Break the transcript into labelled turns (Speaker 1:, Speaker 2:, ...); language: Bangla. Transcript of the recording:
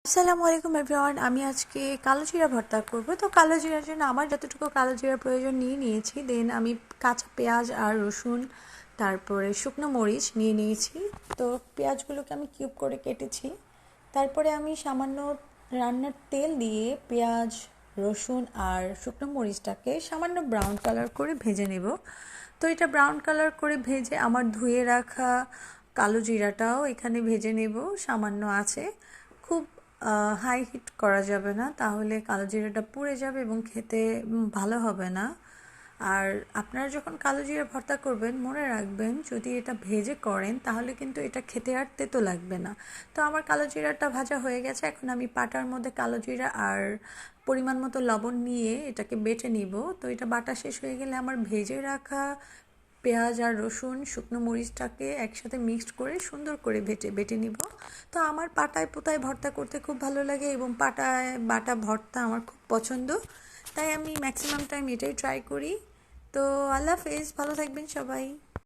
Speaker 1: আসসালামু আলাইকুম এভরিওয়ান। আমি আজকে কালো জিরা ভর্তা করব। তো কালো জিরার জন্য আমার যতটুকু কালো জিরার প্রয়োজন নিয়ে নিয়েছি। দেন আমি কাঁচা পেঁয়াজ আর রসুন, তারপরে শুকনো মরিচ নিয়ে নিয়েছি। তো পেঁয়াজগুলোকে আমি কিউব করে কেটেছি। তারপরে আমি সামান্য রান্নার তেল দিয়ে পেঁয়াজ, রসুন আর শুকনো মরিচটাকে সামান্য ব্রাউন কালার করে ভেজে নেব। তো এটা ব্রাউন কালার করে ভেজে আমার ধুয়ে রাখা কালো জিরাটাও এখানে ভেজে নেব সামান্য আছে। খুব হাই হিট করা যাবে না, তাহলে কালো জিরাটা পুড়ে যাবে এবং খেতে ভালো হবে না। আর আপনারা যখন কালো জিরা ভর্তা করবেন মনে রাখবেন, যদি এটা ভেজে করেন তাহলে কিন্তু এটা খেতে আর তেতো লাগবে না। তো আমার কালো জিরাটা ভাজা হয়ে গেছে। এখন আমি পাটার মধ্যে কালো জিরা আর পরিমাণ মতো লবণ নিয়ে এটাকে বেটে নিব। তো এটা বাটা শেষ হয়ে গেলে আমার ভেজে রাখা পেঁয়াজ আর রসুন, শুকনো মরিচটাকে একসাথে মিক্সড করে সুন্দর করে বেটে নিব। তো আমার পাটায় পোতায় ভর্তা করতে খুব ভালো লাগে এবং পাটায় বাটা ভর্তা আমার খুব পছন্দ, তাই আমি ম্যাক্সিমাম টাইম এটাই ট্রাই করি। তো আল্লাহ হাফেজ, ভালো থাকবেন সবাই।